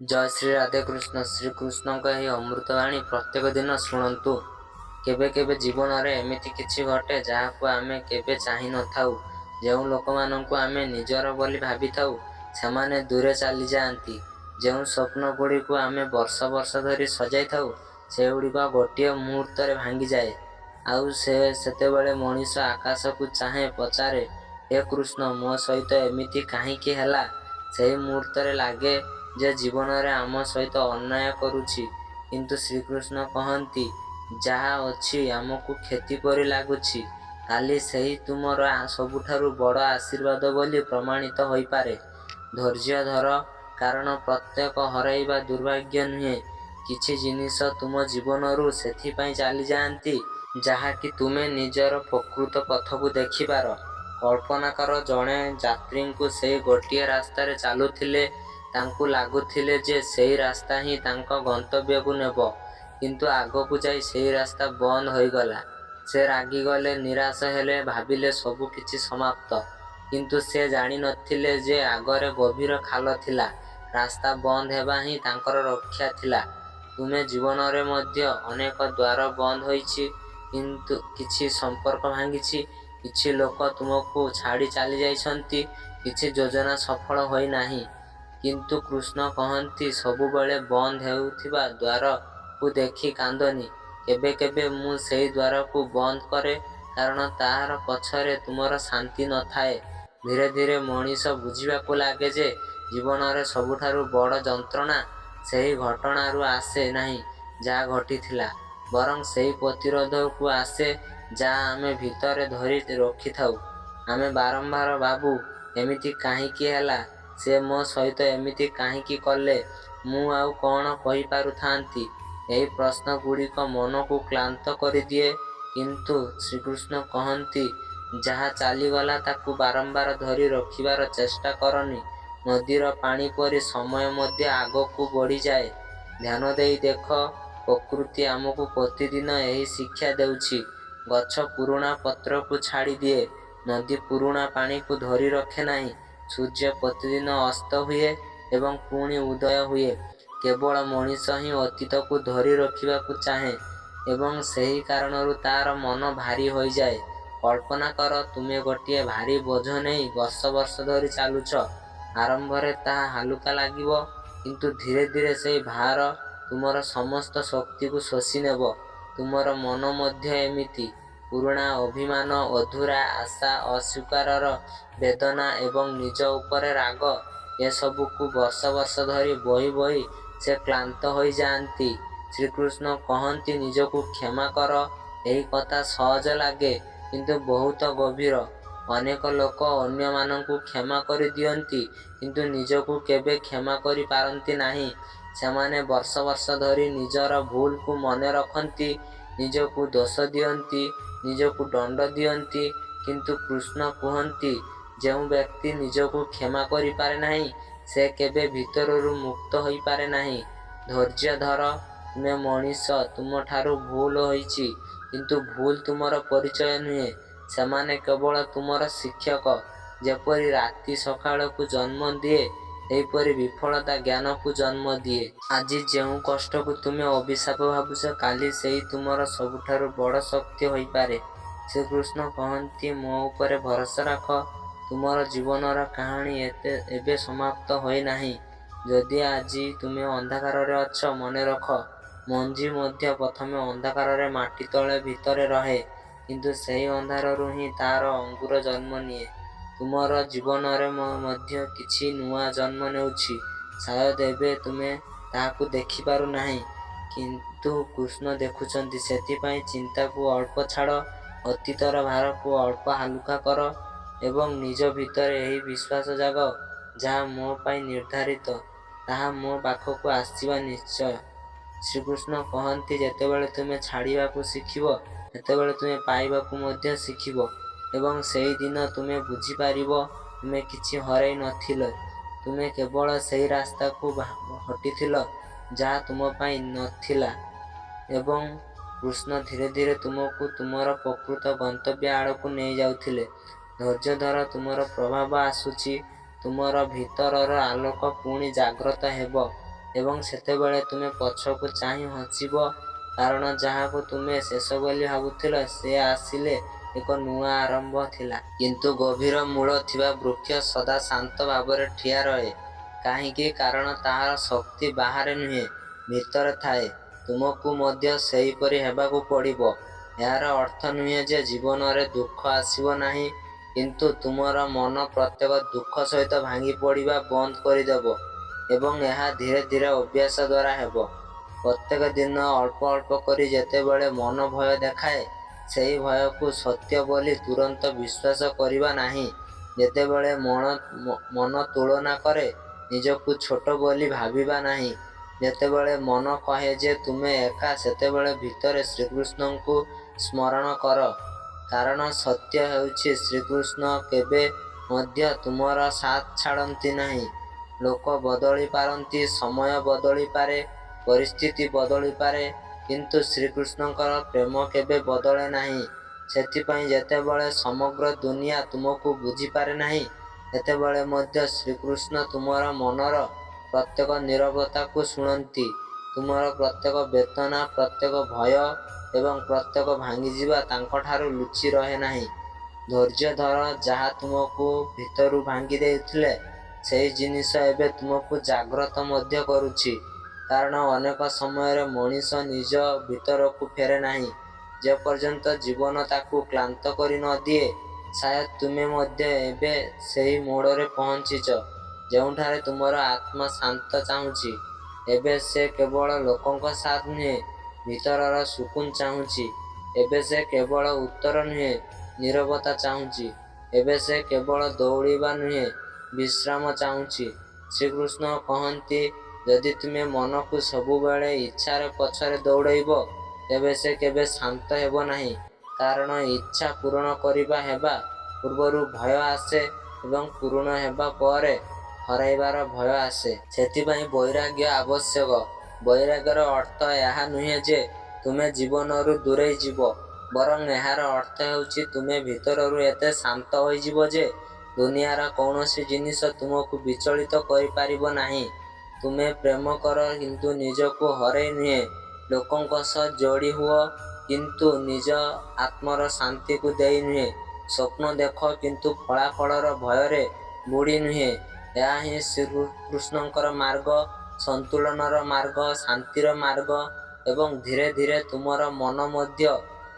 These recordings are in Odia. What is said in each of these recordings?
जय श्री राधे कृष्ण। श्रीकृष्ण ଏହି ଅମୃତବାଣୀ ପ୍ରତ୍ୟେକ ଦିନ ଶୁଣନ୍ତୁ। କେବେ କେବେ ଜୀବନରେ ଏମିତି କିଛି ଘଟେ ଯାହାକୁ ଆମେ କେବେ ଚାହିଁ ନଥାଉ। ଯେଉଁ ଲୋକମାନଙ୍କୁ ଆମେ ନିଜର ବୋଲି ଭାବିଥାଉ ସେମାନେ ଦୂରେ ଚାଲିଯାଆନ୍ତି। ଯେଉଁ ସ୍ୱପ୍ନଗୁଡ଼ିକୁ ଆମେ ବର୍ଷ ବର୍ଷ ଧରି ସଜାଇଥାଉ ସେଗୁଡ଼ିକ ଗୋଟିଏ ମୁହୂର୍ତ୍ତରେ ଭାଙ୍ଗିଯାଏ। ଆଉ ସେତେବେଳେ ମଣିଷ ଆକାଶକୁ ଚାହେଁ, ପଚାରେ, ହେ କୃଷ୍ଣ, ମୋ ସହିତ ଏମିତି କାହିଁକି ହେଲା? ସେହି ମୁହୂର୍ତ୍ତରେ ଲାଗେ ଯେ ଜୀବନରେ ଆମ ସହିତ ଅନ୍ୟାୟ କରୁଛି। କିନ୍ତୁ ଶ୍ରୀକୃଷ୍ଣ କହନ୍ତି, ଯାହା ଅଛି ଆମକୁ କ୍ଷତି ପରି ଲାଗୁଛି, କାଲି ସେହି ତୁମର ସବୁଠାରୁ ବଡ଼ ଆଶୀର୍ବାଦ ବୋଲି ପ୍ରମାଣିତ ହୋଇପାରେ। ଧୈର୍ଯ୍ୟ ଧର, କାରଣ ପ୍ରତ୍ୟେକ ହରାଇବା ଦୁର୍ଭାଗ୍ୟ ନୁହେଁ। କିଛି ଜିନିଷ ତୁମ ଜୀବନରୁ ସେଥିପାଇଁ ଚାଲିଯାଆନ୍ତି ଯାହାକି ତୁମେ ନିଜର ପ୍ରକୃତ ପଥକୁ ଦେଖିପାର। କଳ୍ପନା କର, ଜଣେ ଯାତ୍ରୀଙ୍କୁ ସେହି ଗୋଟିଏ ରାସ୍ତାରେ ଚାଲୁଥିଲେ। ତାଙ୍କୁ ଲାଗୁଥିଲେ ଯେ ସେହି ରାସ୍ତା ହିଁ ତାଙ୍କ ଗନ୍ତବ୍ୟକୁ ନେବ, କିନ୍ତୁ ଆଗକୁ ଯାଇ ସେହି ରାସ୍ତା ବନ୍ଦ ହୋଇଗଲା। ସେ ରାଗିଗଲେ, ନିରାଶ ହେଲେ, ଭାବିଲେ ସବୁ କିଛି ସମାପ୍ତ। କିନ୍ତୁ ସେ ଜାଣିନଥିଲେ ଯେ ଆଗରେ ଗଭୀର ଖାଲ ଥିଲା। ରାସ୍ତା ବନ୍ଦ ହେବା ହିଁ ତାଙ୍କର ରକ୍ଷା ଥିଲା। ତୁମେ ଜୀବନରେ ମଧ୍ୟ ଅନେକ ଦ୍ୱାର ବନ୍ଦ ହୋଇଛି, କିନ୍ତୁ କିଛି ସମ୍ପର୍କ ଭାଙ୍ଗିଛି, କିଛି ଲୋକ ତୁମକୁ ଛାଡ଼ି ଚାଲିଯାଇଛନ୍ତି, କିଛି ଯୋଜନା ସଫଳ ହୋଇନାହିଁ। କିନ୍ତୁ କୃଷ୍ଣ କହନ୍ତି, ସବୁବେଳେ ବନ୍ଦ ହେଉଥିବା ଦ୍ୱାରକୁ ଦେଖି କାନ୍ଦନି। କେବେ କେବେ ମୁଁ ସେହି ଦ୍ୱାରକୁ ବନ୍ଦ କରେ, କାରଣ ତାହାର ପଛରେ ତୁମର ଶାନ୍ତି ନଥାଏ। ଧୀରେ ଧୀରେ ମଣିଷ ବୁଝିବାକୁ ଲାଗେ ଯେ ଜୀବନରେ ସବୁଠାରୁ ବଡ଼ ଯନ୍ତ୍ରଣା ସେହି ଘଟଣାରୁ ଆସେ ନାହିଁ ଯାହା ଘଟିଥିଲା, ବରଂ ସେହି ପ୍ରତିରୋଧକୁ ଆସେ ଯାହା ଆମେ ଭିତରେ ଧରି ରଖିଥାଉ। ଆମେ ବାରମ୍ବାର ଭାବୁ, ଏମିତି କାହିଁକି ହେଲା? ସେ ମୋ ସହିତ ଏମିତି କାହିଁକି କଲେ? ମୁଁ ଆଉ କ'ଣ କହିପାରୁଥାନ୍ତି? ଏହି ପ୍ରଶ୍ନଗୁଡ଼ିକ ମନକୁ କ୍ଳାନ୍ତ କରିଦିଏ। କିନ୍ତୁ ଶ୍ରୀକୃଷ୍ଣ କହନ୍ତି, ଯାହା ଚାଲିଗଲା ତାକୁ ବାରମ୍ବାର ଧରି ରଖିବାର ଚେଷ୍ଟା କରନି। ନଦୀର ପାଣି ପରି ସମୟ ମଧ୍ୟ ଆଗକୁ ବଢ଼ିଯାଏ। ଧ୍ୟାନ ଦେଇ ଦେଖ, ପ୍ରକୃତି ଆମକୁ ପ୍ରତିଦିନ ଏହି ଶିକ୍ଷା ଦେଉଛି। ଗଛ ପୁରୁଣା ପତ୍ରକୁ ଛାଡ଼ିଦିଏ, ନଦୀ ପୁରୁଣା ପାଣିକୁ ଧରି ରଖେ ନାହିଁ। ସୂର୍ଯ୍ୟ ପ୍ରତିଦିନ ଅସ୍ତ ହୁଏ ଏବଂ ପୁଣି ଉଦୟ ହୁଏ। କେବଳ ମଣିଷ ହିଁ ଅତୀତକୁ ଧରି ରଖିବାକୁ ଚାହେଁ ଏବଂ ସେହି କାରଣରୁ ତା'ର ମନ ଭାରୀ ହୋଇଯାଏ। କଳ୍ପନା କର, ତୁମେ ଗୋଟିଏ ଭାରୀ ବୋଝ ନେଇ ବର୍ଷ ବର୍ଷ ଧରି ଚାଲୁଛ। ଆରମ୍ଭରେ ତାହା ହାଲୁକା ଲାଗିବ, କିନ୍ତୁ ଧୀରେ ଧୀରେ ସେହି ଭାର ତୁମର ସମସ୍ତ ଶକ୍ତିକୁ ଶୋଷି ନେବ। ତୁମର ମନ ମଧ୍ୟ ଏମିତି। ପୁରୁଣା ଅଭିମାନ, ଅଧୁରା ଆଶା, ଅସ୍ୱୀକାରର ବେଦନା ଏବଂ ନିଜ ଉପରେ ରାଗ, ଏସବୁକୁ ବର୍ଷ ବର୍ଷ ଧରି ବୋହି ବୋହି ସେ କ୍ଳାନ୍ତ ହୋଇଯାଆନ୍ତି। ଶ୍ରୀକୃଷ୍ଣ କହନ୍ତି, ନିଜକୁ କ୍ଷମା କର। ଏହି କଥା ସହଜ ଲାଗେ, କିନ୍ତୁ ବହୁତ ଗଭୀର। ଅନେକ ଲୋକ ଅନ୍ୟମାନଙ୍କୁ କ୍ଷମା କରିଦିଅନ୍ତି, କିନ୍ତୁ ନିଜକୁ କେବେ କ୍ଷମା କରିପାରନ୍ତି ନାହିଁ। ସେମାନେ ବର୍ଷ ବର୍ଷ ଧରି ନିଜର ଭୁଲକୁ ମନେ ରଖନ୍ତି, ନିଜକୁ ଦୋଷ ଦିଅନ୍ତି, ନିଜକୁ ଦଣ୍ଡ ଦିଅନ୍ତି। କିନ୍ତୁ କୃଷ୍ଣ କୁହନ୍ତି, ଯେଉଁ ବ୍ୟକ୍ତି ନିଜକୁ କ୍ଷମା କରିପାରେ ନାହିଁ ସେ କେବେ ଭିତରରୁ ମୁକ୍ତ ହୋଇପାରେ ନାହିଁ। ଧୈର୍ଯ୍ୟ ଧର, ତୁମେ ମଣିଷ, ତୁମଠାରୁ ଭୁଲ ହୋଇଛି, କିନ୍ତୁ ଭୁଲ ତୁମର ପରିଚୟ ନୁହେଁ। ସେମାନେ କେବଳ ତୁମର ଶିକ୍ଷକ। ଯେପରି ରାତି ସକାଳକୁ ଜନ୍ମ ଦିଏ, ସେହିପରି ବିଫଳତା ଜ୍ଞାନକୁ ଜନ୍ମ ଦିଏ। ଆଜି ଯେଉଁ କଷ୍ଟକୁ ତୁମେ ଅଭିଶାପ ଭାବୁଛ, କାଲି ସେହି ତୁମର ସବୁଠାରୁ ବଡ଼ ଶକ୍ତି ହୋଇପାରେ। ଶ୍ରୀକୃଷ୍ଣ କହନ୍ତି, ମୋ ଉପରେ ଭରସା ରଖ। ତୁମର ଜୀବନର କାହାଣୀ ଏବେ ସମାପ୍ତ ହୋଇନାହିଁ। ଯଦି ଆଜି ତୁମେ ଅନ୍ଧକାରରେ ଅଛ, ମନେରଖ, ମଞ୍ଜି ମଧ୍ୟ ପ୍ରଥମେ ଅନ୍ଧକାରରେ ମାଟି ତଳେ ଭିତରେ ରହେ, କିନ୍ତୁ ସେହି ଅନ୍ଧାରରୁ ହିଁ ତା'ର ଅଙ୍କୁର ଜନ୍ମ ନିଏ। ତୁମର ଜୀବନରେ ମଧ୍ୟ କିଛି ନୂଆ ଜନ୍ମ ନେଉଛି। ସାୟଦ ଏବେ ତୁମେ ତାହାକୁ ଦେଖିପାରୁ ନାହିଁ, କିନ୍ତୁ କୃଷ୍ଣ ଦେଖୁଛନ୍ତି। ସେଥିପାଇଁ ଚିନ୍ତାକୁ ଅଳ୍ପ ଛାଡ଼, ଅତୀତର ଭାରକୁ ଅଳ୍ପ ହାଲୁକା କର ଏବଂ ନିଜ ଭିତରେ ଏହି ବିଶ୍ୱାସ ଜାଗ, ଯାହା ମୋ ପାଇଁ ନିର୍ଦ୍ଧାରିତ, ତାହା ମୋ ପାଖକୁ ଆସିବା ନିଶ୍ଚୟ। ଶ୍ରୀକୃଷ୍ଣ କହନ୍ତି, ଯେତେବେଳେ ତୁମେ ଛାଡ଼ିବାକୁ ଶିଖିବ, ସେତେବେଳେ ତୁମେ ପାଇବାକୁ ମଧ୍ୟ ଶିଖିବ ଏବଂ ସେହି ଦିନ ତୁମେ ବୁଝିପାରିବ ତୁମେ କିଛି ହରାଇ ନଥିଲ, ତୁମେ କେବଳ ସେହି ରାସ୍ତାକୁ ହଟିଥିଲ ଯାହା ତୁମ ପାଇଁ ନଥିଲା। ଏବଂ କୃଷ୍ଣ ଧୀରେ ଧୀରେ ତୁମକୁ ତୁମର ପ୍ରକୃତ ଗନ୍ତବ୍ୟ ଆଡ଼କୁ ନେଇଯାଉଥିଲେ। ଧୈର୍ଯ୍ୟ ଧର, ତୁମର ପ୍ରଭାବ ଆସୁଛି। ତୁମର ଭିତରର ଆଲୋକ ପୁଣି ଜାଗ୍ରତ ହେବ ଏବଂ ସେତେବେଳେ ତୁମେ ପଛକୁ ଚାହିଁ ହସିବ, କାରଣ ଯାହାକୁ ତୁମେ ଶେଷ ବୋଲି ଭାବୁଥିଲ ସେ ଆସିଲେ ଏକ ନୂଆ ଆରମ୍ଭ ଥିଲା। କିନ୍ତୁ ଗଭୀର ମୂଳ ଥିବା ବୃକ୍ଷ ସଦା ଶାନ୍ତ ଭାବରେ ଠିଆ ରହେ। କାହିଁକି? କାରଣ ତାହାର ଶକ୍ତି ବାହାରେ ନୁହେଁ, ଭିତରେ ଥାଏ। ତୁମକୁ ମଧ୍ୟ ସେହିପରି ହେବାକୁ ପଡ଼ିବ। ଏହାର ଅର୍ଥ ନୁହେଁ ଯେ ଜୀବନରେ ଦୁଃଖ ଆସିବ ନାହିଁ, କିନ୍ତୁ ତୁମର ମନ ପ୍ରତ୍ୟେକ ଦୁଃଖ ସହିତ ଭାଙ୍ଗି ପଡ଼ିବା ବନ୍ଦ କରିଦେବ ଏବଂ ଏହା ଧୀରେ ଧୀରେ ଅଭ୍ୟାସ ଦ୍ୱାରା ହେବ। ପ୍ରତ୍ୟେକ ଦିନ ଅଳ୍ପ ଅଳ୍ପ କରି ଯେତେବେଳେ ମନ ଭୟ ଦେଖାଏ, ସେହି ଭୟକୁ ସତ୍ୟ ବୋଲି ତୁରନ୍ତ ବିଶ୍ୱାସ କରିବା ନାହିଁ। ଯେତେବେଳେ ମନ ତୁଳନା କରେ, ନିଜକୁ ଛୋଟ ବୋଲି ଭାବିବା ନାହିଁ। ଯେତେବେଳେ ମନ କହେ ଯେ ତୁମେ ଏକା, ସେତେବେଳେ ଭିତରେ ଶ୍ରୀକୃଷ୍ଣଙ୍କୁ ସ୍ମରଣ କର। କାରଣ ସତ୍ୟ ହେଉଛି ଶ୍ରୀକୃଷ୍ଣ କେବେ ମଧ୍ୟ ତୁମର ସାଥ ଛାଡ଼ନ୍ତି ନାହିଁ। ଲୋକ ବଦଳି ପାରନ୍ତି, ସମୟ ବଦଳିପାରେ, ପରିସ୍ଥିତି ବଦଳିପାରେ, କିନ୍ତୁ ଶ୍ରୀକୃଷ୍ଣଙ୍କର ପ୍ରେମ କେବେ ବଦଳେ ନାହିଁ। ସେଥିପାଇଁ ଯେତେବେଳେ ସମଗ୍ର ଦୁନିଆ ତୁମକୁ ବୁଝିପାରେ ନାହିଁ, ସେତେବେଳେ ମଧ୍ୟ ଶ୍ରୀକୃଷ୍ଣ ତୁମର ମନର ପ୍ରତ୍ୟେକ ନୀରବତାକୁ ଶୁଣନ୍ତି। ତୁମର ପ୍ରତ୍ୟେକ ବେଦନା, ପ୍ରତ୍ୟେକ ଭୟ ଏବଂ ପ୍ରତ୍ୟେକ ଭାଙ୍ଗିଯିବା ତାଙ୍କଠାରୁ ଲୁଚି ରହେ ନାହିଁ। ଧୈର୍ଯ୍ୟ ଧର। ଯାହା ତୁମକୁ ଭିତରୁ ଭାଙ୍ଗି ଦେଉଥିଲେ, ସେହି ଜିନିଷ ଏବେ ତୁମକୁ ଜାଗ୍ରତ ମଧ୍ୟ କରୁଛି। କାରଣ ଅନେକ ସମୟରେ ମଣିଷ ନିଜ ଭିତରକୁ ଫେରେ ନାହିଁ, ଯେପର୍ଯ୍ୟନ୍ତ ଜୀବନ ତାକୁ କ୍ଳାନ୍ତ କରି ନ ଦିଏ। ସାୟଦ ତୁମେ ମଧ୍ୟ ଏବେ ସେହି ମୋଡ଼ରେ ପହଞ୍ଚିଛ, ଯେଉଁଠାରେ ତୁମର ଆତ୍ମା ଶାନ୍ତ ଚାହୁଁଛି। ଏବେ ସେ କେବଳ ଲୋକଙ୍କ ସାଥ ନୁହେଁ, ଭିତରର ସୁକୁନ ଚାହୁଁଛି। ଏବେ ସେ କେବଳ ଉତ୍ତର ନୁହେଁ, ନୀରବତା ଚାହୁଁଛି। ଏବେ ସେ କେବଳ ଦୌଡ଼ିବା ନୁହେଁ, ବିଶ୍ରାମ ଚାହୁଁଛି। ଶ୍ରୀକୃଷ୍ଣ କହନ୍ତି, ଯଦି ତୁମେ ମନକୁ ସବୁବେଳେ ଇଚ୍ଛାର ପଛରେ ଦୌଡ଼ାଇବ, ତେବେ ସେ କେବେ ଶାନ୍ତ ହେବ ନାହିଁ। କାରଣ ଇଚ୍ଛା ପୂରଣ ହେବା ପୂର୍ବରୁ ଭୟ ଆସେ ଏବଂ ପୂରଣ ହେବା ପରେ ହରାଇବାର ଭୟ ଆସେ। ସେଥିପାଇଁ ବୈରାଗ୍ୟ ଆବଶ୍ୟକ। ବୈରାଗ୍ୟର ଅର୍ଥ ଏହା ନୁହେଁ ଯେ ତୁମେ ଜୀବନରୁ ଦୂରେଇ ଯିବ, ବରଂ ଏହାର ଅର୍ଥ ହେଉଛି ତୁମେ ଭିତରରୁ ଏତେ ଶାନ୍ତ ହୋଇଯିବ ଯେ ଦୁନିଆର କୌଣସି ଜିନିଷ ତୁମକୁ ବିଚଳିତ କରିପାରିବ ନାହିଁ। ତୁମେ ପ୍ରେମ କର, କିନ୍ତୁ ନିଜକୁ ହରାଇ ନୁହେଁ। ଲୋକଙ୍କ ସହ ଯୋଡ଼ି ହୁଅ, କିନ୍ତୁ ନିଜ ଆତ୍ମାର ଶାନ୍ତିକୁ ଦେଇ ନୁହେଁ। ସ୍ୱପ୍ନ ଦେଖ, କିନ୍ତୁ ଫଳାଫଳର ଭୟରେ ବୁଡ଼ି ନୁହେଁ। ଏହା ହିଁ ଶ୍ରୀକୃଷ୍ଣଙ୍କର ମାର୍ଗ, ସନ୍ତୁଳନର ମାର୍ଗ, ଶାନ୍ତିର ମାର୍ଗ। ଏବଂ ଧୀରେ ଧୀରେ ତୁମର ମନ ମଧ୍ୟ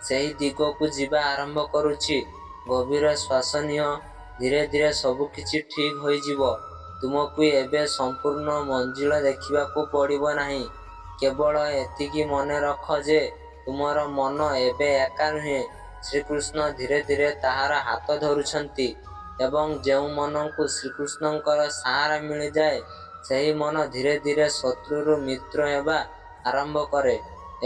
ସେହି ଦିଗକୁ ଯିବା ଆରମ୍ଭ କରୁଛି। ଗଭୀର ଶ୍ୱାସ ନିଅ। ଧୀରେ ଧୀରେ ସବୁକିଛି ଠିକ୍ ହୋଇଯିବ। ତୁମକୁ ଏବେ ସମ୍ପୂର୍ଣ୍ଣ ମଞ୍ଜିଳ ଦେଖିବାକୁ ପଡ଼ିବ ନାହିଁ। କେବଳ ଏତିକି ମନେ ରଖ ଯେ ତୁମର ମନ ଏବେ ଏକା ନୁହେଁ। ଶ୍ରୀକୃଷ୍ଣ ଧୀରେ ଧୀରେ ତାହାର ହାତ ଧରୁଛନ୍ତି। ଏବଂ ଯେଉଁ ମନକୁ ଶ୍ରୀକୃଷ୍ଣଙ୍କର ସାହାରା ମିଳିଯାଏ, ସେହି ମନ ଧୀରେ ଧୀରେ ଶତ୍ରୁରୁ ମିତ୍ର ହେବା ଆରମ୍ଭ କରେ।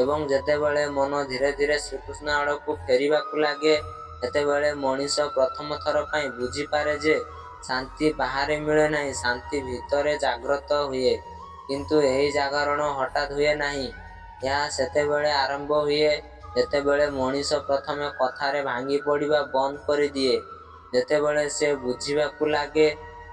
ଏବଂ ଯେତେବେଳେ ମନ ଧୀରେ ଧୀରେ ଶ୍ରୀକୃଷ୍ଣ ଆଡ଼କୁ ଫେରିବାକୁ ଲାଗେ, ସେତେବେଳେ ମଣିଷ ପ୍ରଥମ ଥର ପାଇଁ ବୁଝିପାରେ ଯେ ଶାନ୍ତି ବାହାରେ ମିଳେ ନାହିଁ, ଶାନ୍ତି ଭିତରେ ଜାଗ୍ରତ ହୁଏ। କିନ୍ତୁ ଏହି ଜାଗରଣ ହଠାତ୍ ହୁଏ ନାହିଁ। ଏହା ସେତେବେଳେ ଆରମ୍ଭ ହୁଏ, ଯେତେବେଳେ ମଣିଷ ପ୍ରଥମେ କଥାରେ ଭାଙ୍ଗି ପଡ଼ିବା ବନ୍ଦ କରିଦିଏ। ଯେତେବେଳେ ସେ ବୁଝିବାକୁ ଲାଗେ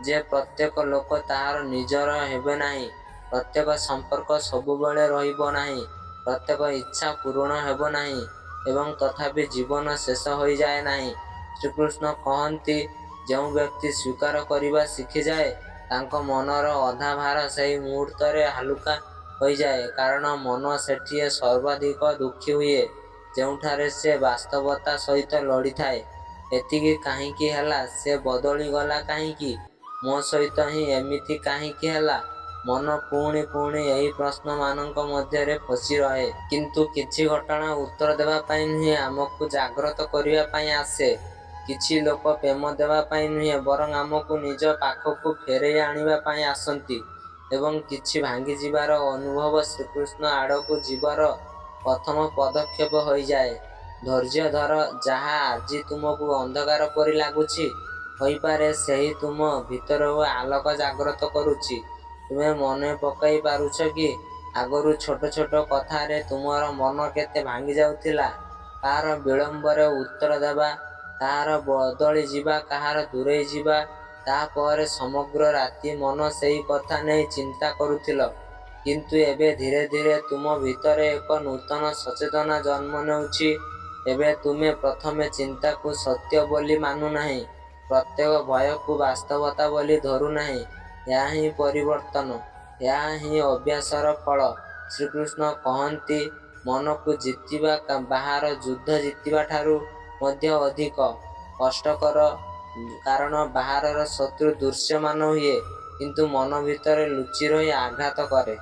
ଯେ ପ୍ରତ୍ୟେକ ଲୋକ ତାହାର ନିଜର ହେବେ ନାହିଁ, ପ୍ରତ୍ୟେକ ସମ୍ପର୍କ ସବୁବେଳେ ରହିବ ନାହିଁ, ପ୍ରତ୍ୟେକ ଇଚ୍ଛା ପୂରଣ ହେବ ନାହିଁ ଏବଂ ତଥାପି ଜୀବନ ଶେଷ ହୋଇଯାଏ ନାହିଁ। ଶ୍ରୀକୃଷ୍ଣ କହନ୍ତି, ଯେଉଁ ବ୍ୟକ୍ତି ସ୍ୱୀକାର କରିବା ଶିଖିଯାଏ, ତାଙ୍କ ମନର ଅଧା ଭାର ସେହି ମୁହୂର୍ତ୍ତରେ ହାଲୁକା ହୋଇଯାଏ। କାରଣ ମନ ସେଠିଏ ସର୍ବାଧିକ ଦୁଃଖୀ ହୁଏ, ଯେଉଁଠାରେ ସେ ବାସ୍ତବତା ସହିତ ଲଢ଼ିଥାଏ। ଏତିକି କାହିଁକି ହେଲା? ସେ ବଦଳିଗଲା କାହିଁକି? ମୋ ସହିତ ହିଁ ଏମିତି କାହିଁକି ହେଲା? ମନ ପୁଣି ପୁଣି ଏହି ପ୍ରଶ୍ନମାନଙ୍କ ମଧ୍ୟରେ ଫସି ରହେ। କିନ୍ତୁ କିଛି ଘଟଣା ଉତ୍ତର ଦେବା ପାଇଁ ନୁହେଁ, ଆମକୁ ଜାଗ୍ରତ କରିବା ପାଇଁ ଆସେ। କିଛି ଲୋକ ପ୍ରେମ ଦେବା ପାଇଁ ନୁହେଁ, ବରଂ ଆମକୁ ନିଜ ପାଖକୁ ଫେରାଇ ଆଣିବା ପାଇଁ ଆସନ୍ତି। ଏବଂ କିଛି ଭାଙ୍ଗିଯିବାର ଅନୁଭବ ଶ୍ରୀକୃଷ୍ଣ ଆଡ଼କୁ ଯିବାର ପ୍ରଥମ ପଦକ୍ଷେପ ହୋଇଯାଏ। ଧୈର୍ଯ୍ୟ ଧର। ଯାହା ଆଜି ତୁମକୁ ଅନ୍ଧକାର ପରି ଲାଗୁଛି, ହୋଇପାରେ ସେହି ତୁମ ଭିତରକୁ ଆଲୋକ ଜାଗ୍ରତ କରୁଛି। ତୁମେ ମନେ ପକାଇ ପାରୁଛ କି, ଆଗରୁ ଛୋଟ ଛୋଟ କଥାରେ ତୁମର ମନ କେତେ ଭାଙ୍ଗି ଯାଉଥିଲା? କାହାର ବିଳମ୍ବରେ ଉତ୍ତର ଦେବା, କାହାର ବଦଳି ଯିବା, କାହାର ଦୂରେଇ ଯିବା। ତାପରେ ସମଗ୍ର ରାତି ମନ ସେହି କଥା ନେଇ ଚିନ୍ତା କରୁଥିଲ। କିନ୍ତୁ ଏବେ ଧୀରେ ଧୀରେ ତୁମ ଭିତରେ ଏକ ନୂତନ ସଚେତନା ଜନ୍ମ ନେଉଛି। ଏବେ ତୁମେ ପ୍ରଥମେ ଚିନ୍ତାକୁ ସତ୍ୟ ବୋଲି ମାନୁନାହିଁ, ପ୍ରତ୍ୟେକ ଭୟକୁ ବାସ୍ତବତା ବୋଲି ଧରୁନାହିଁ। ଏହା ହିଁ ପରିବର୍ତ୍ତନ, ଏହା ହିଁ ଅଭ୍ୟାସର ଫଳ। ଶ୍ରୀକୃଷ୍ଣ କହନ୍ତି, ମନକୁ ଜିତିବା ବାହାର ଯୁଦ୍ଧ ଜିତିବା ଠାରୁ ମଧ୍ୟ ଅଧିକ କଷ୍ଟକର, କାରଣ ବାହାରର ଶତ୍ରୁ ଦୃଶ୍ୟମାନ ହୁଏ, କିନ୍ତୁ ମନ ଭିତରେ ଲୁଚି ରହି ଆଘାତ କରେ।